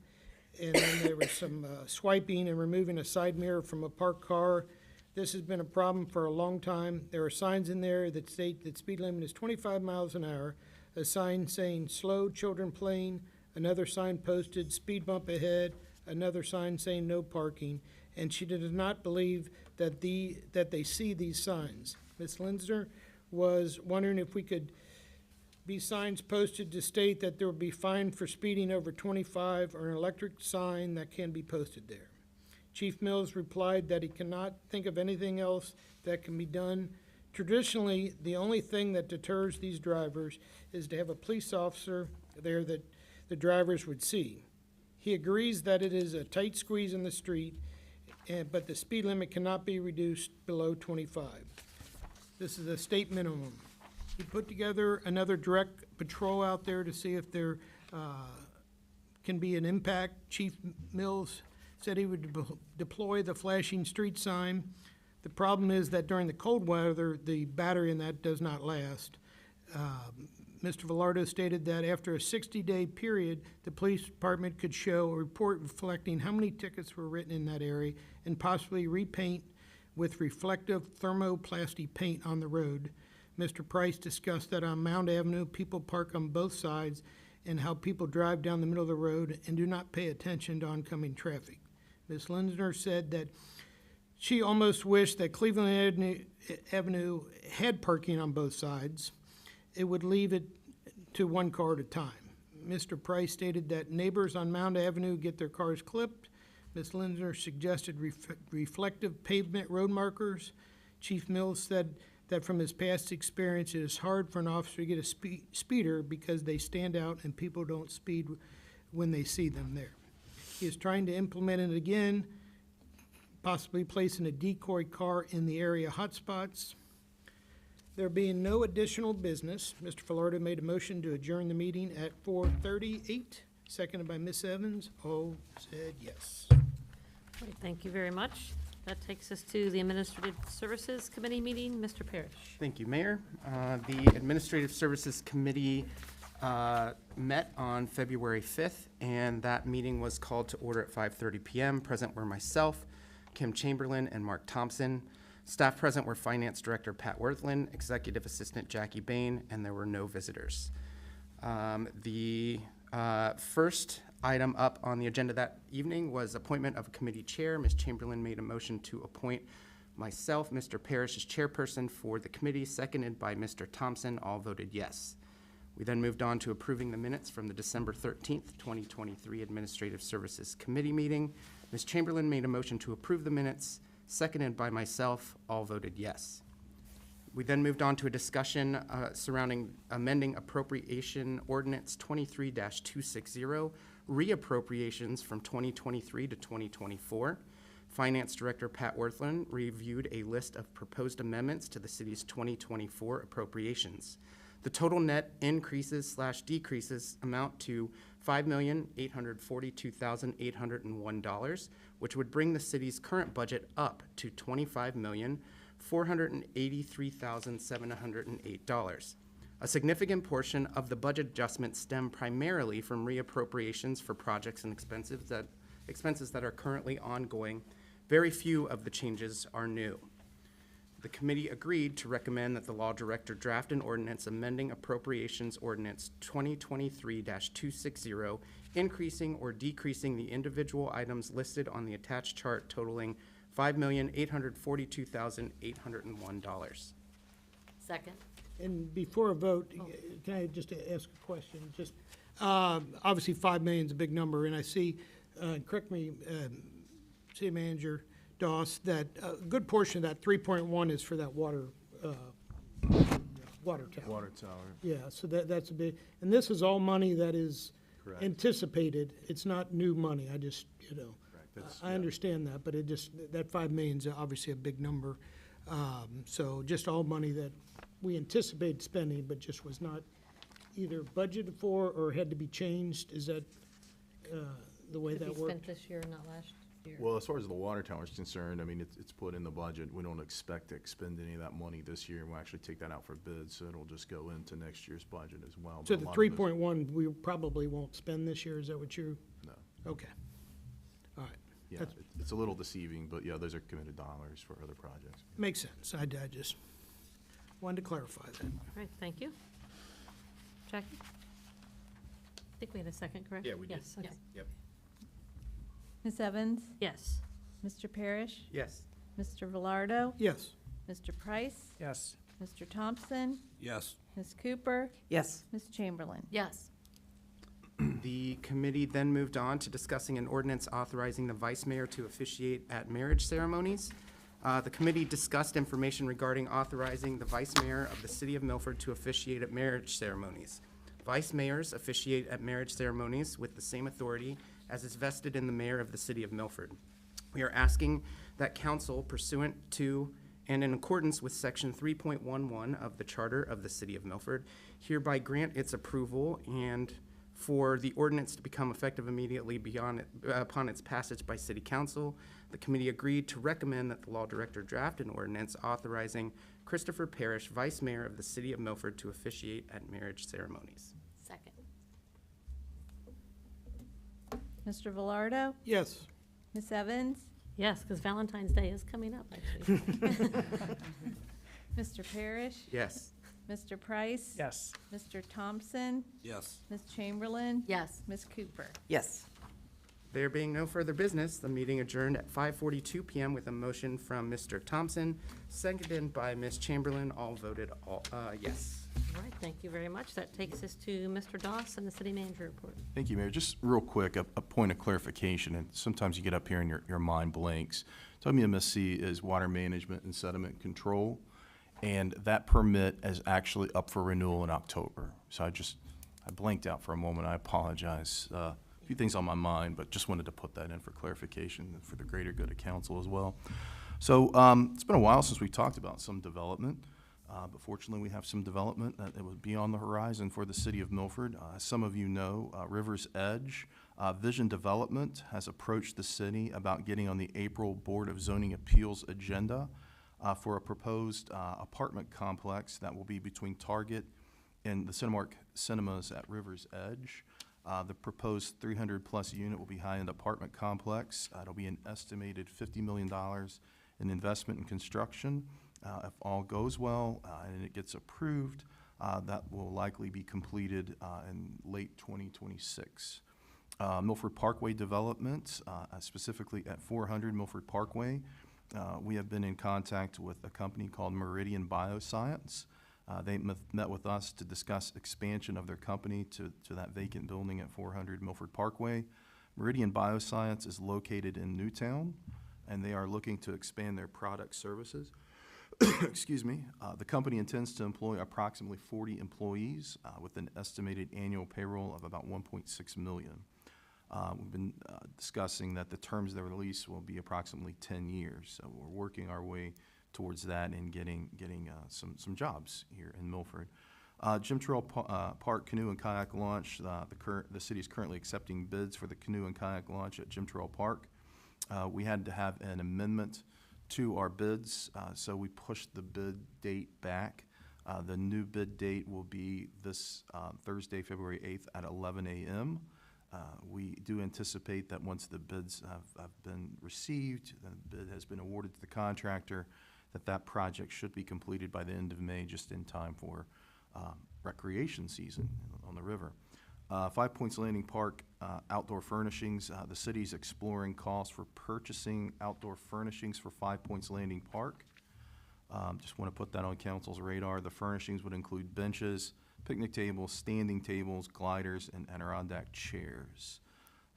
And then there was some swiping and removing a side mirror from a parked car. This has been a problem for a long time. There are signs in there that state that speed limit is 25 miles an hour, a sign saying slow children playing, another sign posted speed bump ahead, another sign saying no parking, and she does not believe that they see these signs. Ms. Linzer was wondering if we could be signs posted to state that there will be fined for speeding over 25 or an electric sign that can be posted there. Chief Mills replied that he cannot think of anything else that can be done. Traditionally, the only thing that deters these drivers is to have a police officer there that the drivers would see. He agrees that it is a tight squeeze in the street, but the speed limit cannot be reduced below 25. This is a state minimum. He put together another direct patrol out there to see if there can be an impact. Chief Mills said he would deploy the flashing street sign. The problem is that during the cold weather, the battery in that does not last. Mr. Velardo stated that after a 60-day period, the police department could show a report reflecting how many tickets were written in that area and possibly repaint with reflective thermoplastic paint on the road. Mr. Price discussed that on Mound Avenue, people park on both sides and how people drive down the middle of the road and do not pay attention to oncoming traffic. Ms. Linsner said that she almost wished that Cleveland Avenue had parking on both sides. It would leave it to one car at a time. Mr. Price stated that neighbors on Mound Avenue get their cars clipped. Ms. Linsner suggested reflective pavement road markers. Chief Mills said that from his past experience, it is hard for an officer to get a speeder because they stand out and people don't speed when they see them there. He is trying to implement it again, possibly placing a decoy car in the area hotspots. There being no additional business, Mr. Velardo made a motion to adjourn the meeting at 4:38, seconded by Ms. Evans. All said yes. Great, thank you very much. That takes us to the Administrative Services Committee meeting. Mr. Parrish. Thank you, Mayor. The Administrative Services Committee met on February 5th, and that meeting was called to order at 5:30 p.m. Present were myself, Kim Chamberlain, and Mark Thompson. Staff present were Finance Director Pat Worthland, Executive Assistant Jackie Bain, and there were no visitors. The first item up on the agenda that evening was appointment of a committee chair. Ms. Chamberlain made a motion to appoint myself, Mr. Parrish, as chairperson for the committee, seconded by Mr. Thompson. All voted yes. We then moved on to approving the minutes from the December 13th, 2023 Administrative Services Committee meeting. Ms. Chamberlain made a motion to approve the minutes, seconded by myself. All voted yes. We then moved on to a discussion surrounding amending appropriation ordinance 23-260, reappropriations from 2023 to 2024. Finance Director Pat Worthland reviewed a list of proposed amendments to the city's 2024 appropriations. The total net increases/decreases amount to $5,842,801, which would bring the city's current budget up to $25,483,708. A significant portion of the budget adjustments stem primarily from reappropriations for projects and expenses that are currently ongoing. Very few of the changes are new. The committee agreed to recommend that the law director draft an ordinance amending appropriations ordinance 2023-260, increasing or decreasing the individual items listed on the attached chart totaling $5,842,801. Second. And before a vote, can I just ask a question? Just, obviously, 5 million is a big number, and I see, correct me, City Manager Doss, that a good portion of that 3.1 is for that water tower. Water tower. Yeah, so that's a big, and this is all money that is Correct. anticipated. It's not new money. I just, Correct. That's- I understand that, but it just, that 5 million is obviously a big number. So just all money that we anticipate spending, but just was not either budgeted for or had to be changed. Is that the way To be that spent worked? this year, not last year. Well, as far as the water tower is concerned, I mean, it's put in the budget. We don't expect to expend any of that money this year. We'll actually take that out for bid, so it'll just go into next year's budget as well. So But a the lot of 3.1, we probably won't spend this year. Is that what you? No. Okay. All right. Yeah, That's- it's a little deceiving, but yeah, those are committed dollars for other projects. Makes sense. I just wanted to clarify that. All right, thank you. Jackie? I think we had a second, correct? Yeah, we did. Yes, okay. Yep. Ms. Evans? Yes. Mr. Parrish? Yes. Mr. Velardo? Yes. Mr. Price? Yes. Mr. Thompson? Yes. Ms. Cooper? Yes. Ms. Chamberlain? Yes. The committee then moved on to discussing an ordinance authorizing the vice mayor to officiate at marriage ceremonies. The committee discussed information regarding authorizing the vice mayor of the city of Milford to officiate at marriage ceremonies. Vice mayors officiate at marriage ceremonies with the same authority as is vested in the mayor of the city of Milford. We are asking that council pursuant to and in accordance with section 3.11 of the charter of the city of Milford hereby grant its approval and for the ordinance to become effective immediately upon its passage by city council. The committee agreed to recommend that the law director draft an ordinance authorizing Christopher Parrish, vice mayor of the city of Milford, to officiate at marriage ceremonies. Second. Mr. Velardo? Yes. Ms. Evans? Yes, because Valentine's Day is coming up, actually. Mr. Parrish? Yes. Mr. Price? Yes. Mr. Thompson? Yes. Ms. Chamberlain? Yes. Ms. Cooper? Yes. There being no further business, the meeting adjourned at 5:42 PM with a motion from Mr. Thompson, seconded by Ms. Chamberlain. All voted yes. All right, thank you very much. That takes us to Mr. Doss and the city manager report. Thank you, Mayor. Just real quick, a point of clarification, and sometimes you get up here and your mind blanks. WMSC is Water Management and Sediment Control, and that permit is actually up for renewal in October. So I blanked out for a moment. I apologize. A few things on my mind, but just wanted to put that in for clarification and for the greater good of council as well. So it's been a while since we talked about some development. But fortunately, we have some development that would be on the horizon for the city of Milford. As some of you know, River's Edge Vision Development has approached the city about getting on the April Board of Zoning Appeals agenda for a proposed apartment complex that will be between Target and the Cinemark Cinemas at River's Edge. The proposed 300-plus unit will be high-end apartment complex. It'll be an estimated $50 million in investment and construction. If all goes well and it gets approved, that will likely be completed in late 2026. Milford Parkway development, specifically at 400 Milford Parkway, we have been in contact with a company called Meridian Bioscience. They met with us to discuss expansion of their company to that vacant building at 400 Milford Parkway. Meridian Bioscience is located in Newtown, and they are looking to expand their product services. Excuse me. The company intends to employ approximately 40 employees with an estimated annual payroll of about $1.6 million. We've been discussing that the terms of the lease will be approximately 10 years. So we're working our way towards that and getting some jobs here in Milford. Jim Trail Park Canoe and Kayak Launch. The city is currently accepting bids for the canoe and kayak launch at Jim Trail Park. We had to have an amendment to our bids, so we pushed the bid date back. The new bid date will be this Thursday, February 8th at 11 a.m. We do anticipate that once the bids have been received, the bid has been awarded to the contractor, that project should be completed by the end of May, just in time for recreation season on the river. Five Points Landing Park outdoor furnishings. The city's exploring costs for purchasing outdoor furnishings for 5 Points Landing Park. Just want to put that on council's radar. The furnishings would include benches, picnic tables, standing tables, gliders, and Adirondack chairs.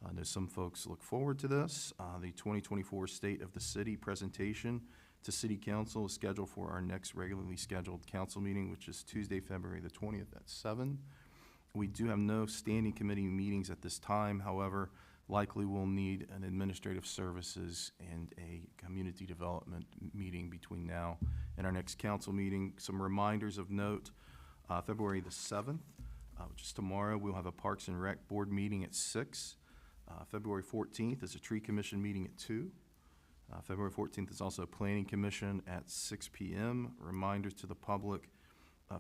I know some folks look forward to this. The 2024 State of the City presentation to City Council is scheduled for our next regularly scheduled council meeting, which is Tuesday, February the 20th at 7. We do have no standing committee meetings at this time. However, likely we'll need an administrative services and a community development meeting between now and our next council meeting. Some reminders of note, February the 7th, which is tomorrow, we'll have a Parks and Rec Board meeting at 6. February 14th is a Tree Commission meeting at 2. February 14th is also a Planning Commission at 6 p.m. Reminders to the public,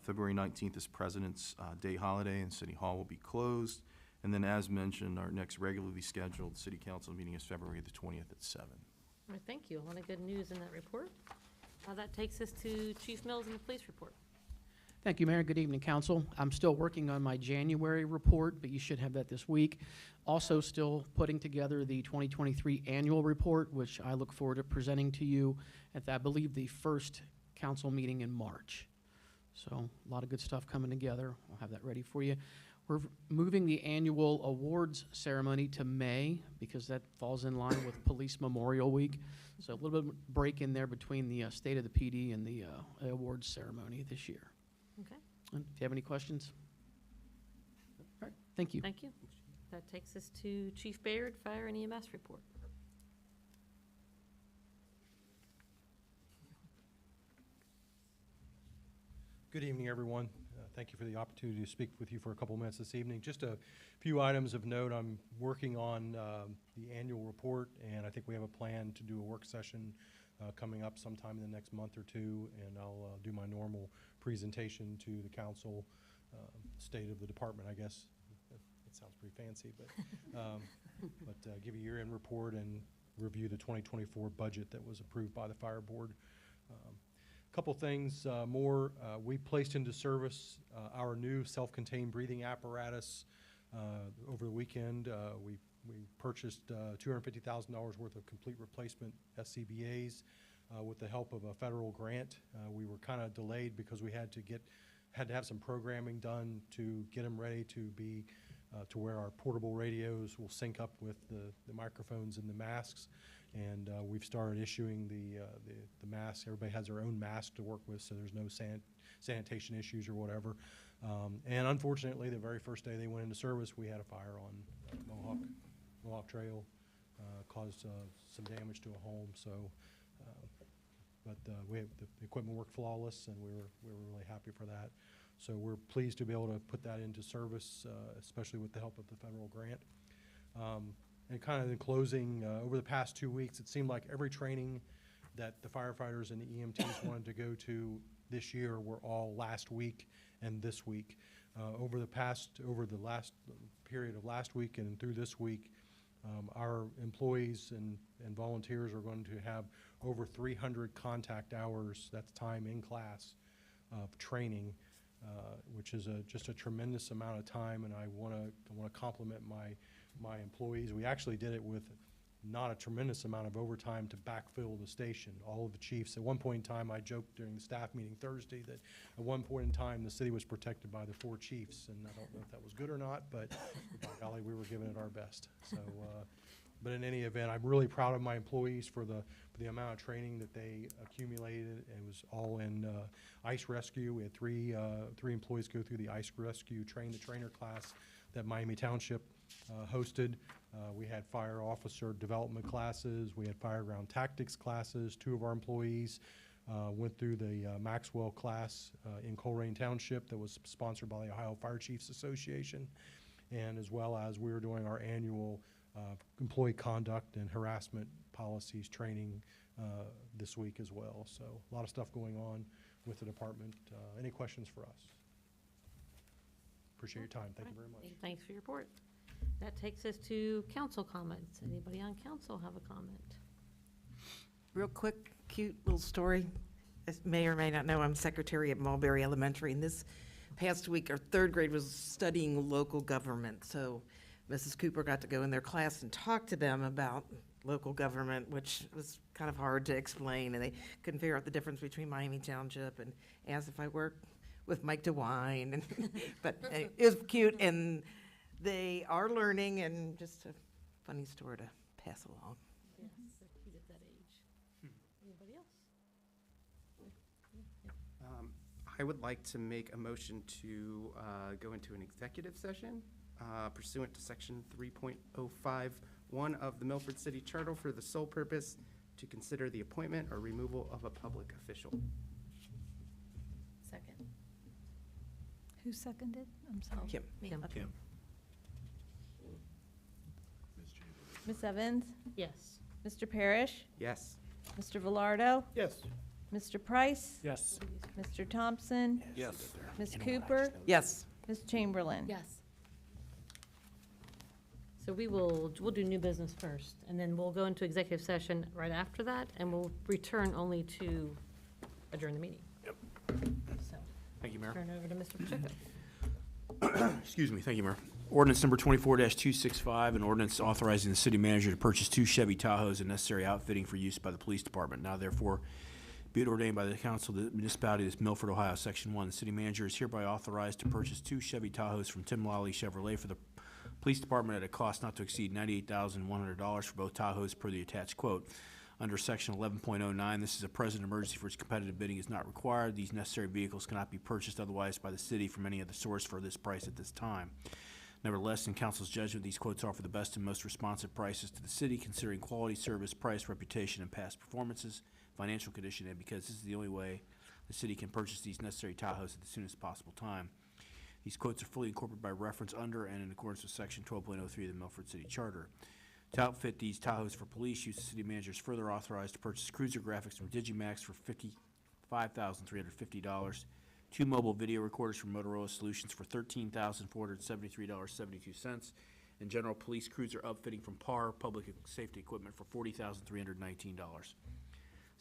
February 19th is President's Day holiday and City Hall will be closed. And then as mentioned, our next regularly scheduled City Council meeting is February the 20th at 7. All right, thank you. A lot of good news in that report. That takes us to Chief Mills and the police report. Thank you, Mayor. Good evening, Council. I'm still working on my January report, but you should have that this week. Also still putting together the 2023 annual report, which I look forward to presenting to you at, I believe, the first council meeting in March. So a lot of good stuff coming together. I'll have that ready for you. We're moving the annual awards ceremony to May because that falls in line with Police Memorial Week. So a little bit of break in there between the State of the PD and the awards ceremony this year. Okay, And if you have any questions? All right, thank you. thank you. That takes us to Chief Baird, Fire and EMS report. Good evening, everyone. Thank you for the opportunity to speak with you for a couple minutes this evening. Just a few items of note. I'm working on the annual report, and I think we have a plan to do a work session coming up sometime in the next month or two, and I'll do my normal presentation to the council, state of the department, I guess. It sounds pretty fancy, but give a year-end report and review the 2024 budget that was approved by the fire board. Couple things more. We placed into service our new self-contained breathing apparatus over the weekend. We purchased $250,000 worth of complete replacement SCBAs with the help of a federal grant. We were kind of delayed because we had to have some programming done to get them ready to be to where our portable radios will sync up with the microphones and the masks. And we've started issuing the masks. Everybody has their own mask to work with, so there's no sanitation issues or whatever. And unfortunately, the very first day they went into service, we had a fire on Mohawk Trail, caused some damage to a home. So, but the equipment worked flawless, and we were really happy for that. So we're pleased to be able to put that into service, especially with the help of the federal grant. And kind of in closing, over the past 2 weeks, it seemed like every training that the firefighters and the EMTs wanted to go to this year were all last week and this week. Over the last period of last week and through this week, our employees and volunteers are going to have over 300 contact hours, that's time in class, of training, which is just a tremendous amount of time, and I want to compliment my employees. We actually did it with not a tremendous amount of overtime to backfill the station. All of the chiefs, at one point in time, I joked during the staff meeting Thursday that at one point in time the city was protected by the 4 chiefs, and I don't know if that was good or not, but by golly, we were giving it our best. So, but in any event, I'm really proud of my employees for the amount of training that they accumulated. It was all in ice rescue. We had three employees go through the ice rescue train-the-trainer class that Miami Township hosted. We had fire officer development classes. We had fireground tactics classes. 2 of our employees went through the Maxwell class in Colerain Township that was sponsored by the Ohio Fire Chiefs Association. And as well as we were doing our annual employee conduct and harassment policies training this week as well. So a lot of stuff going on with the department. Any questions for us? Appreciate your time. Thank you very much. Thanks for your report. That takes us to council comments. Anybody on council have a comment? Real quick, cute little story. may or may not know, I'm secretary at Mulberry Elementary, and this past week, our third grade was studying local government. So Mrs. Cooper got to go in their class and talk to them about local government, which was kind of hard to explain, and they couldn't figure out the difference between Miami Township, and asked if I worked with Mike DeWine, and but it was cute, and they are learning, and just a funny story to pass along. Yes, they're cute at that age. Anybody else? I would like to make a motion to go into an executive session pursuant to section 3.051 of the Milford City Charter for the sole purpose to consider the appointment or removal of a public official. Second. Who seconded? I'm sorry. Kim. Kim. Kim. Ms. Evans? Yes. Mr. Parrish? Yes. Mr. Velardo? Yes. Mr. Price? Yes. Mr. Thompson? Yes. Ms. Cooper? Yes. Ms. Chamberlain? Yes. So we'll do new business first, and then we'll go into executive session right after that, and we'll return only to adjourn the meeting. Yep. So, Thank you, Mayor. turn over to Mr. Pacheco. Excuse me, thank you, Mayor. Ordinance number 24-265, an ordinance authorizing the city manager to purchase 2 Chevy Tahoes and necessary outfitting for use by the police department. Now therefore be it ordained by the council of the municipality of Milford, Ohio, Section 1. The city manager is hereby authorized to purchase 2 Chevy Tahoes from Tim Lally Chevrolet for the police department at a cost not to exceed $98,100 for both Tahoes per the attached quote. Under Section 11.09, this is a present emergency for which competitive bidding is not required. These necessary vehicles cannot be purchased otherwise by the city from any other source for this price at this time. Nevertheless, in council's judgment, these quotes offer the best and most responsive prices to the city, considering quality, service, price, reputation, and past performances, financial condition, and because this is the only way the city can purchase these necessary Tahoes at the soonest possible time. These quotes are fully incorporated by reference under and in accordance with Section 12.03 of the Milford City Charter. To outfit these Tahoes for police use, the city manager is further authorized to purchase cruiser graphics from Digimax for $55,350, 2 mobile video recorders from Motorola Solutions for $13,473.72, and general police cruiser upfitting from PAR Public Safety Equipment for $40,319.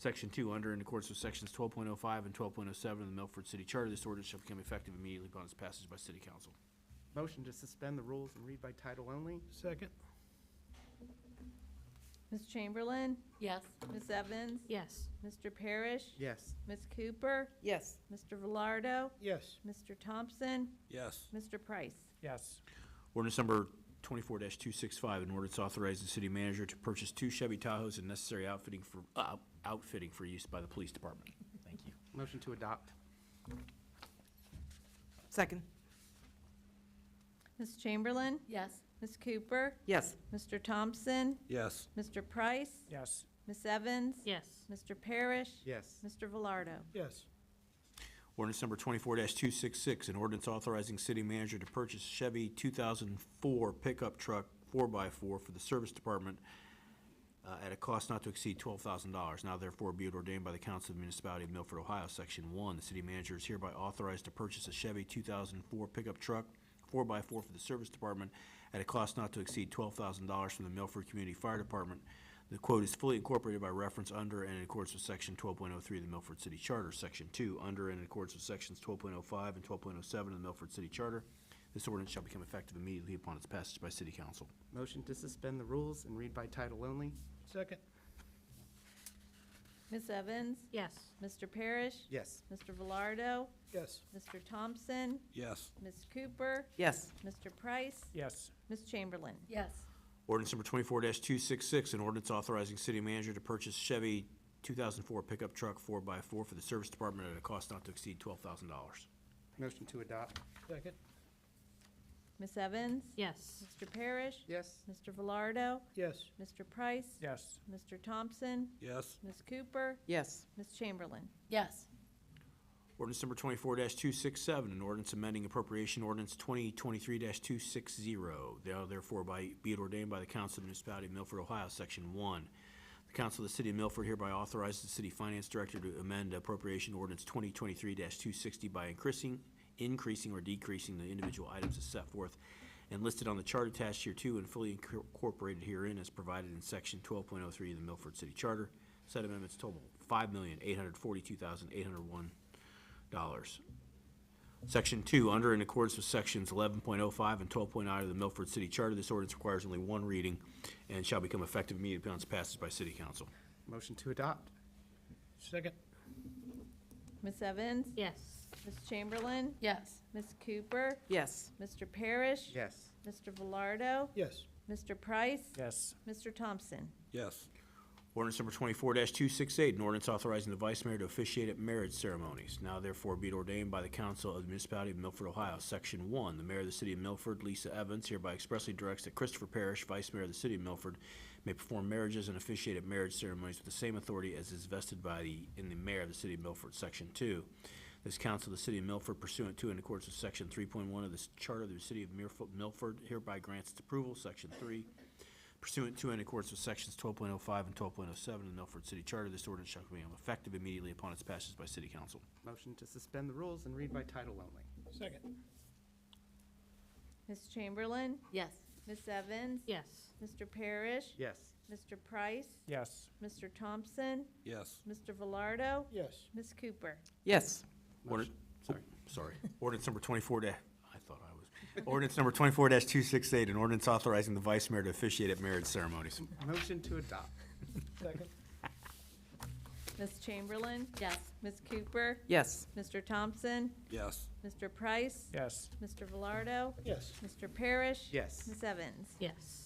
Section 2, under and in accordance with Sections 12.05 and 12.07 of the Milford City Charter, this ordinance shall become effective immediately upon its passage by City Council. Motion to suspend the rules and read by title only. Second. Ms. Chamberlain? Yes. Ms. Evans? Yes. Mr. Parrish? Yes. Ms. Cooper? Yes. Mr. Velardo? Yes. Mr. Thompson? Yes. Mr. Price? Yes. Ordinance number 24-265, an ordinance authorizing the city manager to purchase 2 Chevy Tahoes and necessary outfitting for use by the police department. Thank you. Motion to adopt. Second. Ms. Chamberlain? Yes. Ms. Cooper? Yes. Mr. Thompson? Yes. Mr. Price? Yes. Ms. Evans? Yes. Mr. Parrish? Yes. Mr. Velardo? Yes. Ordinance number 24-266, an ordinance authorizing city manager to purchase Chevy 2004 pickup truck 4x4 for the service department at a cost not to exceed $12,000. Now therefore be it ordained by the council of the municipality of Milford, Ohio, Section 1. The city manager is hereby authorized to purchase a Chevy 2004 pickup truck 4x4 for the service department at a cost not to exceed $12,000 from the Milford Community Fire Department. The quote is fully incorporated by reference under and in accordance with Section 12.03 of the Milford City Charter. Section 2, under and in accordance with Sections 12.05 and 12.07 of the Milford City Charter. This ordinance shall become effective immediately upon its passage by City Council. Motion to suspend the rules and read by title only. Second. Ms. Evans? Yes. Mr. Parrish? Yes. Mr. Velardo? Yes. Mr. Thompson? Yes. Ms. Cooper? Yes. Mr. Price? Yes. Ms. Chamberlain? Yes. Ordinance number 24-266, an ordinance authorizing city manager to purchase Chevy 2004 pickup truck 4x4 for the service department at a cost not to exceed $12,000. Motion to adopt. Second. Ms. Evans? Yes. Mr. Parrish? Yes. Mr. Velardo? Yes. Mr. Price? Yes. Mr. Thompson? Yes. Ms. Cooper? Yes. Ms. Chamberlain? Yes. Ordinance number 24-267, an ordinance amending appropriation ordinance 2023-260. Now therefore be it ordained by the Council of the Municipality of Milford, Ohio, Section 1. The Council of the City of Milford hereby authorizes the City Finance Director to amend appropriation ordinance 2023-260 by increasing or decreasing the individual items as set forth and listed on the chart attached here to and fully incorporated herein as provided in Section 12.03 of the Milford City Charter. Said amendments total $5,842,801. Section 2, under and in accordance with sections 11.05 and 12.9 of the Milford City Charter, this ordinance requires only one reading and shall become effective immediately upon its passage by City Council. Motion to adopt. Second. Ms. Evans? Yes. Ms. Chamberlain? Yes. Ms. Cooper? Yes. Mr. Parrish? Yes. Mr. Velardo? Yes. Mr. Price? Yes. Mr. Thompson? Yes. Ordinance number 24-268, an ordinance authorizing the vice mayor to officiate at marriage ceremonies. Now therefore be it ordained by the council of the municipality of Milford, Ohio. Section 1, the mayor of the city of Milford, Lisa Evans, hereby expressly directs that Christopher Parrish, vice mayor of the city of Milford, may perform marriages and officiate at marriage ceremonies with the same authority as is vested in the mayor of the city of Milford. Section 2, this council of the city of Milford, pursuant to and in accordance with section 3.1 of the charter of the city of Milford, hereby grants its approval. Section 3, pursuant to and in accordance with sections 12.05 and 12.07 of the Milford City Charter, this ordinance shall become effective immediately upon its passage by City Council. Motion to suspend the rules and read by title only. Second. Ms. Chamberlain? Yes. Ms. Evans? Yes. Mr. Parrish? Yes. Mr. Price? Yes. Mr. Thompson? Yes. Mr. Velardo? Yes. Ms. Cooper? Yes. Sorry. Ordinance number 24-268, an ordinance authorizing the vice mayor to officiate at marriage ceremonies. Motion to adopt. Second. Ms. Chamberlain? Yes. Ms. Cooper? Yes. Mr. Thompson? Yes. Mr. Price? Yes. Mr. Velardo? Yes. Mr. Parrish? Yes. Ms. Evans? Yes.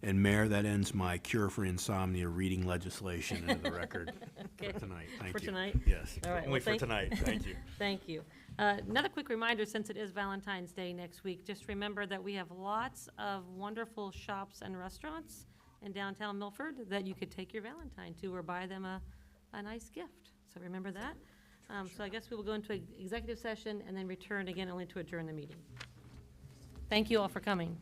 And Mayor, that ends my cure for insomnia reading legislation into the record Okay. for tonight. Thank For you. tonight? Yes. All right, Only well, for tonight. Thank you. Thank you. Another quick reminder, since it is Valentine's Day next week, just remember that we have lots of wonderful shops and restaurants in downtown Milford that you could take your Valentine to or buy them a nice gift. So remember that. So I guess we will go into executive session and then return again only to adjourn the meeting. Thank you all for coming.